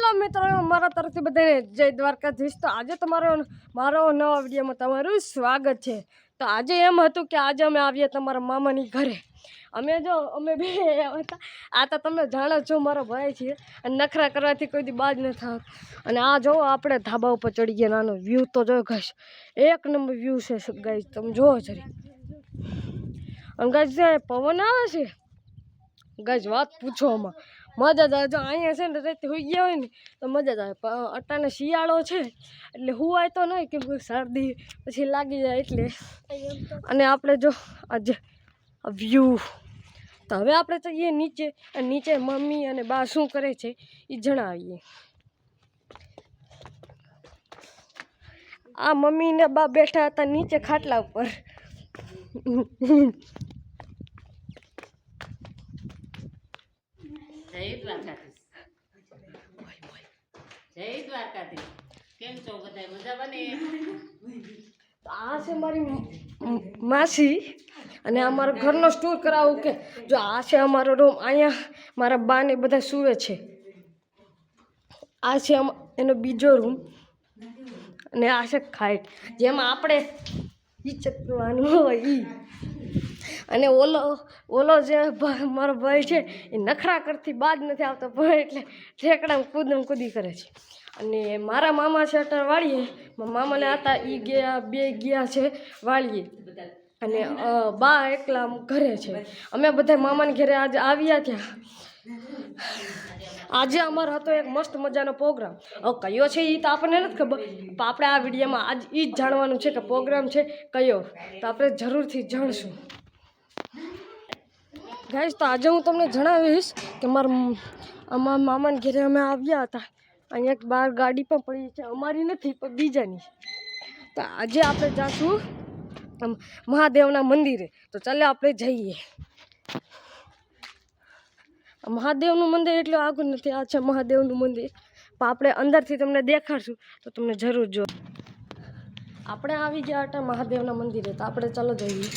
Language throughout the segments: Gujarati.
હેલો મિત્રો, મારા તરફથી બધાને જય દ્વારકાધીશ। તો આજે મારો નવા વિડીયોમાં તમારું સ્વાગત છે। તો આજે એમ હતું કે આજે અમે આવ્યા તમારા મામાની ઘરે। અમે બે હતા। આ તો તમે જાણો છો મારો ભાઈ છે અને નખરા કરવાથી કોઈ દી બાજ ન થાવ। અને આ જો આપણે ધાબા ઉપર ચડી ગયા। નાનો વ્યૂ તો જો ગાઈસ, એક નંબર વ્યૂ છે ગાઈસ, તમે જોવો જરી। અને ગાઈસ જે પવન આવે છે ગાઈસ, વાત પૂછો આમાં મજા જ આવે। જો અહીંયા છે ને રેતી હોઈ ગયા હોય ને તો મજા જ આવે। પણ અટાણે શિયાળો છે એટલે હુવાય તો નહીં, કેમ કે શરદી પછી લાગી જાય એટલે। અને આપણે જો આજે વ્યૂ, તો હવે આપણે જઈએ નીચે। અને નીચે મમ્મી અને બા શું કરે છે એ જણાવીએ। આ મમ્મી ને બા બેઠા હતા નીચે ખાટલા ઉપર। જય દ્વારકાધીશ, જય દ્વારકાધીશ। કેમ છો બધા? મજામાં ને? આ છે મારી માસી અને અમારો ઘરનો સ્ટોર કરાવું કે જો આ છે અમારો રૂમ। અહીંયા મારા બા ને બધા સૂવે છે। આ છે એનો બીજો રૂમ અને આ છે ખાટ, જેમાં આપણે ઈ ચકવાનું હોય ઈ। અને ઓલો જે મારો ભાઈ છે એ નખરા કરતી બાજ નથી આવતો, પણ એટલે ઠેકડા કૂદી કરે છે। અને મારા મામા છે અત્યારે વાળીએ, મામાને હતા એ ગયા, બે ગયા છે વાળીએ। અને બા એકલા ઘરે છે। અમે બધા મામાને ઘરે આજે આવ્યા ત્યાં। આજે અમારો હતો એક મસ્ત મજાનો પ્રોગ્રામ। હવે કયો છે એ તો આપણને નથી ખબર, પણ આપણે આ વિડીયોમાં આજ એ જ જાણવાનું છે કે પ્રોગ્રામ છે કયો, તો આપણે જરૂરથી જાણશું ગાઈસ। તો આજે હું તમને જણાવીશ કે અમારા મામાને ઘરે અમે આવ્યા હતા। અહીંયા એક બહાર ગાડી પણ પડી છે, અમારી નથી પણ બીજાની। તો આજે આપણે જાશું મહાદેવના મંદિરે। તો ચાલો આપણે જઈએ। મહાદેવનું મંદિર એટલું આગળ નથી, આ છે મહાદેવનું મંદિર, પણ આપણે અંદરથી તમને દેખાડશું તો તમને જરૂર જો। આપણે આવી ગયા હતા મહાદેવના મંદિરે, તો આપણે ચાલો જઈએ।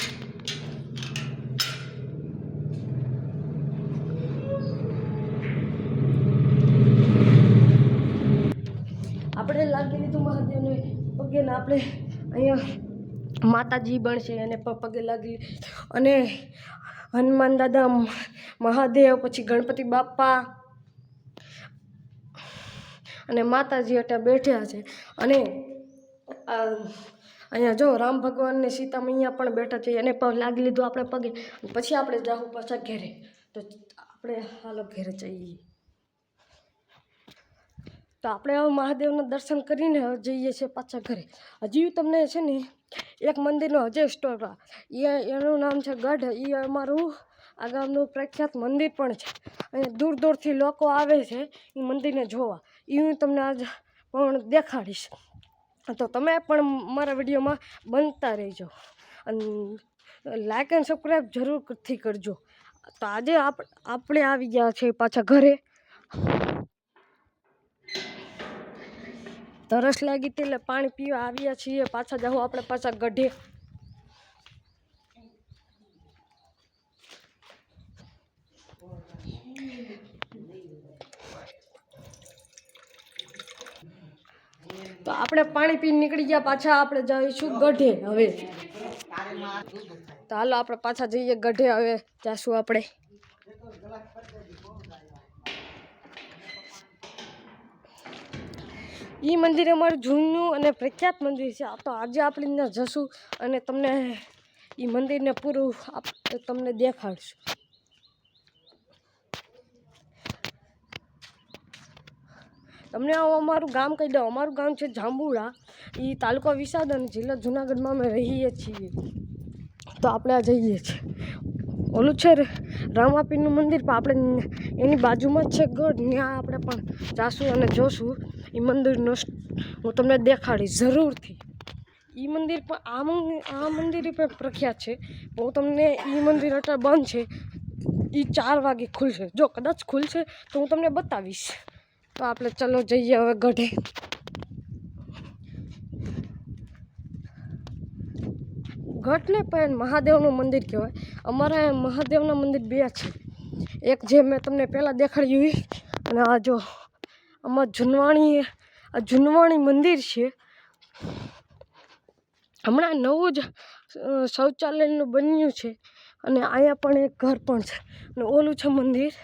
આપણે લાગી લીધું મહાદેવને પગે ને આપણે અહીંયા માતાજી બનશે અને પગે લાગી। અને હનુમાન દાદા, મહાદેવ, પછી ગણપતિ બાપા અને માતાજી અત્યારે બેઠ્યા છે। અને અહીંયા જો રામ ભગવાન ને સીતા મૈયા પણ બેઠા છે, એને પણ લાગી લીધું આપણે પગે। પછી આપણે જાવું પાછા ઘરે। તો આપણે હાલો ઘરે જઈએ। તો આપણે હવે મહાદેવના દર્શન કરીને હવે જઈએ છીએ પાછા ઘરે। હજી તમને છે ને એક મંદિરનો હજે સ્ટોર, એનું નામ છે ગઢ। એ અમારું આ ગામનું પ્રખ્યાત મંદિર પણ છે। અહીંયા દૂર દૂરથી લોકો આવે છે એ મંદિરને જોવા। એ હું તમને આજ પણ દેખાડીશ, તો તમે પણ મારા વિડીયોમાં બનતા રહેજો અને લાઈક એન્ડ સબસ્ક્રાઈબ જરૂરથી કરજો। તો આજે આપણે આવી ગયા છે પાછા ઘરે। તરસ લાગી હતી એટલે પાણી પીવા આવ્યા છીએ। પાછા જાઉં આપણે પાછા ગઢે। તો આપણે પાણી પીને નીકળી ગયા પાછા। આપણે જઈશું ગઢે હવે। તો હાલો આપણે પાછા જઈએ ગઢે। હવે જાશું આપણે। એ મંદિર અમારું જૂનું અને પ્રખ્યાત મંદિર છે। તો આજે આપણે ત્યાં જશું અને તમને એ મંદિરને પૂરું તમને દેખાડશું। તમને અમારું ગામ કહી દઉં, અમારું ગામ છે જાંબુડા। એ તાલુકો વિસાવદર અને જિલ્લો જુનાગઢમાં અમે રહીએ છીએ। તો આપણે આ જઈએ છીએ, ઓલું છે રામાપીરનું મંદિર, પણ આપણે એની બાજુમાં જ છે ગઢ, ત્યાં આપણે પણ જાશું અને જોશું એ મંદિરનો। હું તમને દેખાડીશ જરૂરથી। એ મંદિર પણ આ મંદિર પણ પ્રખ્યાત છે, પણ હું તમને એ મંદિર અત્યારે બંધ છે। એ 4 વાગે ખુલશે, જો કદાચ ખુલશે તો હું તમને બતાવીશ। તો આપણે ચલો જઈએ હવે ગઢે। ગઢ ને પણ મહાદેવનું મંદિર કહેવાય। અમારા મહાદેવના મંદિર બે છે, એક જે મેં તમને પહેલાં દેખાડ્યું અને આ જો આમાં જૂનવાણી મંદિર છે. હમણાં નવું જ શૌચાલયનું બન્યું છે અને અહીંયા પણ એક ઘર પણ છે અને ઓલું છે મંદિર.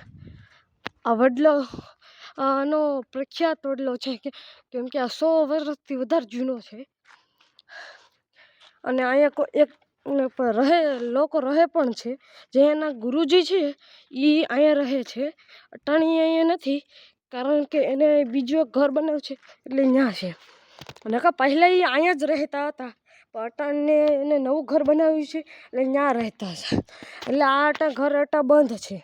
આ વડલો આનો પ્રખ્યાત વડલો છે કેમ કે આ 100 વર્ષથી વધારે જૂનો છે અને અહીંયા એક લોકો રહે પણ છે. જે એના ગુરુજી છે એ અહીંયા રહે છે. અટાણી અહીંયા નથી કારણ કે એને બીજું એક ઘર બનાવ્યું છે એટલે ત્યાં છે. અને પહેલાં એ અહીંયા જ રહેતા હતા પણ અટાણે એને નવું ઘર બનાવ્યું છે એટલે ત્યાં રહેતા હતા. એટલે આ ઘર બંધ છે.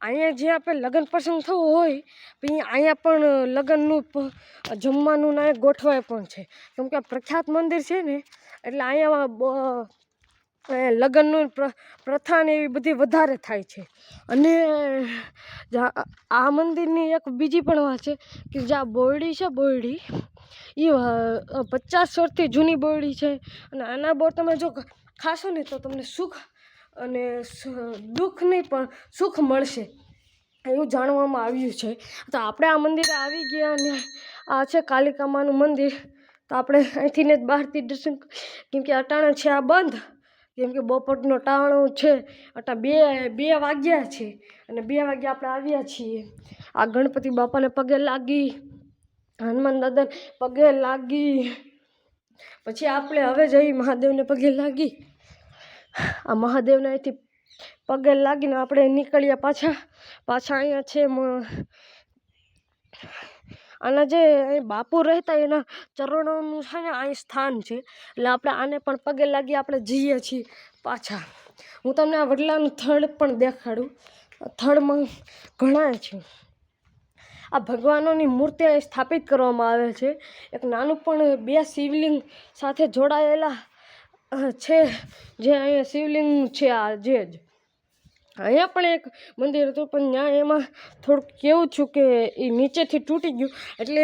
અહીંયા જે આપણે લગ્ન પ્રસંગ થવો હોય પછી અહીંયા પણ લગ્નનું જમવાનું ને ગોઠવાય પણ છે કેમ કે પ્રખ્યાત મંદિર છે ને એટલે અહીંયા લગ્નનું પ્રથા ને એવી બધી વધારે થાય છે. અને આ મંદિરની એક બીજી પણ વાત છે કે જ્યાં બોરડી છે બોરડી એ 50 વર્ષથી જૂની બોરડી છે અને આના બોર તમે જો ખાશો ને તો તમને સુખ અને દુઃખ નહીં પણ સુખ મળશે એવું જાણવામાં આવ્યું છે. તો આપણે આ મંદિરે આવી ગયા અને આ છે કાલિકા માનું મંદિર. તો આપણે અહીંથી ને જ બહારથી દર્શન કેમ કે અટાણે છે આ બંધ કેમ કે બપોરનો ટાણો છે. અટાણે 2 વાગ્યા છે અને 2 વાગ્યા આપણે આવ્યા છીએ. આ ગણપતિ બાપાને પગે લાગી, હનુમાન દાદાને પગે લાગી, પછી આપણે હવે જઈ મહાદેવને પગે લાગી. આ મહાદેવને અહીંથી પગે લાગીને આપણે નીકળ્યા પાછા અહીંયા છે આના જે બાપુ રહેતા એના ચરણોનું છે ને અહીં સ્થાન છે એટલે આપણે આને પણ પગે લાગી આપણે જઈએ છીએ પાછા. હું તમને આ વડલાનું થડ પણ દેખાડું. થડમાં ઘણા છે. આ ભગવાનોની મૂર્તિ અહીં સ્થાપિત કરવામાં આવે છે. એક નાનું પણ 2 શિવલિંગ સાથે જોડાયેલા છે જે અહીંયા શિવલિંગ છે. આ જે જ અહીંયા પણ એક મંદિર હતું પણ ત્યાં એમાં થોડુંક કેવું છું કે એ નીચેથી તૂટી ગયું એટલે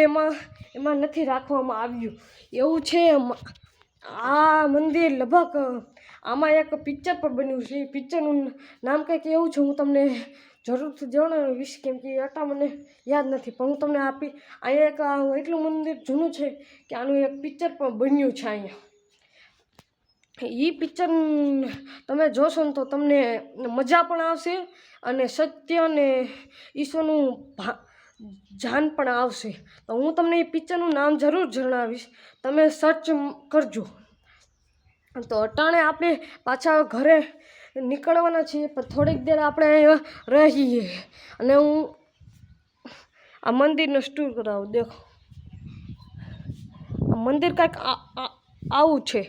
એમાં નથી રાખવામાં આવ્યું એવું છે. આ મંદિર લગભગ આમાં એક પિક્ચર પણ બન્યું છે. એ પિક્ચરનું નામ કંઈક એવું છે હું તમને જરૂરથી જણાવીશ કેમ કે મને યાદ નથી પણ હું તમને અહીંયા એટલું મંદિર જૂનું છે કે આનું એક પિક્ચર પણ બન્યું છે અહીંયા. એ પિક્ચર તમે જોશો ને તો તમને મજા પણ આવશે અને સત્ય અને ઈશ્વરનું જાન પણ આવશે. તો હું તમને એ પિક્ચરનું નામ જરૂર જણાવીશ, તમે સર્ચ કરજો. તો અટાણે આપણે પાછા ઘરે નીકળવાના છીએ પણ થોડીક દેર આપણે અહીંયા રહીએ અને હું આ મંદિરનો ટૂર કરાવું. દેખો આ મંદિર કંઈક આવું છે.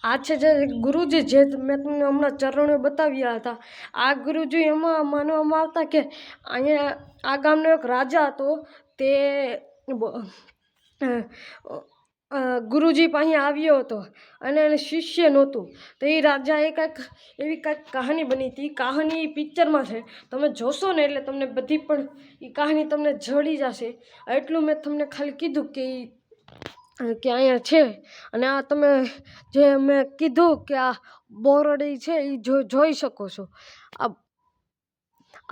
આ છે જે ગુરુજી જે મેં તમને હમણાં ચરણો બતાવ્યા હતા. આ ગુરુજી એમાં માનવામાં આવતા કે અહીંયા આ ગામનો એક રાજા હતો તે ગુરુજી પાસે આવ્યો હતો અને એને શિષ્ય નહોતું તો એ રાજાએ એવી કંઈક કહાની બની હતી. કહાની પિક્ચરમાં છે તમે જોશો ને એટલે તમને બધી પણ એ કહાની તમને જડી જશે. એટલું મેં તમને ખાલી કીધું કે અહીંયા છે. અને આ તમે જે મેં કીધું કે આ બોરડી છે એ જોઈ શકો છો.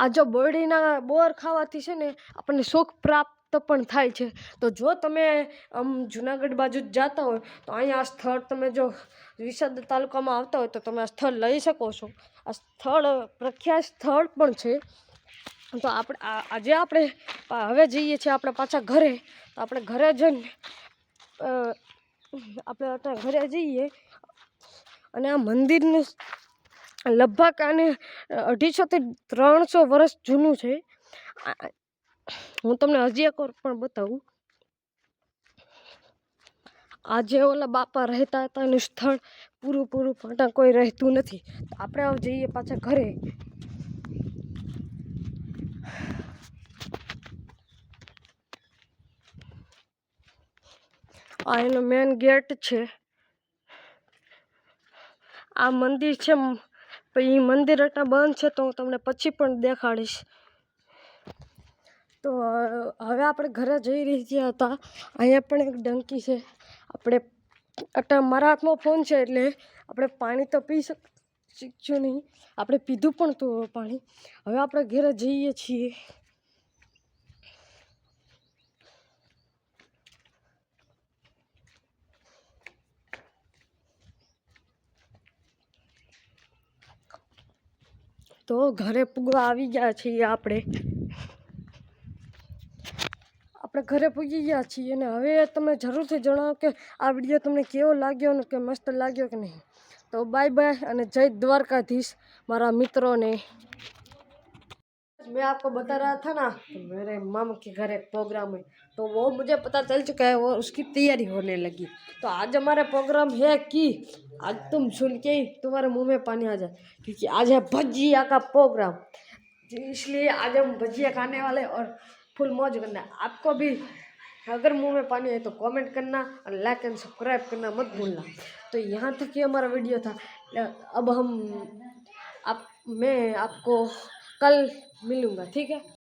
આ જો બોરડીના બોર ખાવાથી છે ને આપણને સુખ પ્રાપ્ત પણ થાય છે. તો જો તમે જુનાગઢ બાજુ જતા હોય તો અહીંયા આ સ્થળ તમે જો વિસાવદર તાલુકામાં આવતા હોય તો તમે આ સ્થળ લઈ શકો છો. આ સ્થળ પ્રખ્યાત સ્થળ પણ છે. તો આજે આપણે હવે જઈએ છીએ આપણે પાછા ઘરે. તો આપણે ઘરે જઈને આપણે ઘરે જઈએ અને આ મંદિરનું લગભગ આને 250 થી 300 વર્ષ જૂનું છે. હું તમને હજી એક વાર પણ બતાવું. આ જે ઓલા બાપા રહેતા હતા એનું સ્થળ પૂરું પણ કોઈ રહેતું નથી. તો આપણે હવે જઈએ પાછા ઘરે. આ એનો મેન ગેટ છે. આ મંદિર છે પછી એ મંદિર એટલા બંધ છે તો હું તમને પછી પણ દેખાડીશ. તો હવે આપણે ઘરે જઈ રહ્યા હતા. અહીંયા પણ એક ડંકી છે. આપણે મારા હાથમાં ફોન છે એટલે આપણે પાણી તો પી શીખ્યું નહીં. આપણે પીધું પણ તો પાણી. હવે આપણે ઘરે જઈએ છીએ. તો ઘરે પૂગવા આવી ગયા છીએ આપણે ઘરે પૂગી ગયા છીએ અને હવે તમે જરૂરથી જણાવો કે આ વિડીયો તમને કેવો લાગ્યો ને કે મસ્ત લાગ્યો કે નહીં. તો બાય બાय અને जय द्वारकाधीश मारा मित्रों ने. मैं आपको बता रहा था ना कि मेरे मामा के घर एक प्रोग्राम है, तो वो मुझे पता चल चुका है, वो उसकी तैयारी होने लगी. तो आज हमारा प्रोग्राम है कि आज तुम सुन के ही तुम्हारे मुंह में पानी आ जाए, क्योंकि आज है भजिया का प्रोग्राम. इसलिए आज हम भजिया खाने वाले और फुल मौज करना है. आपको भी अगर मुंह में पानी है तो कमेंट करना और लाइक एंड सब्सक्राइब करना मत भूलना. तो यहाँ तक ही हमारा वीडियो था. अब मैं आपको कल मिलूँगा, ठीक है.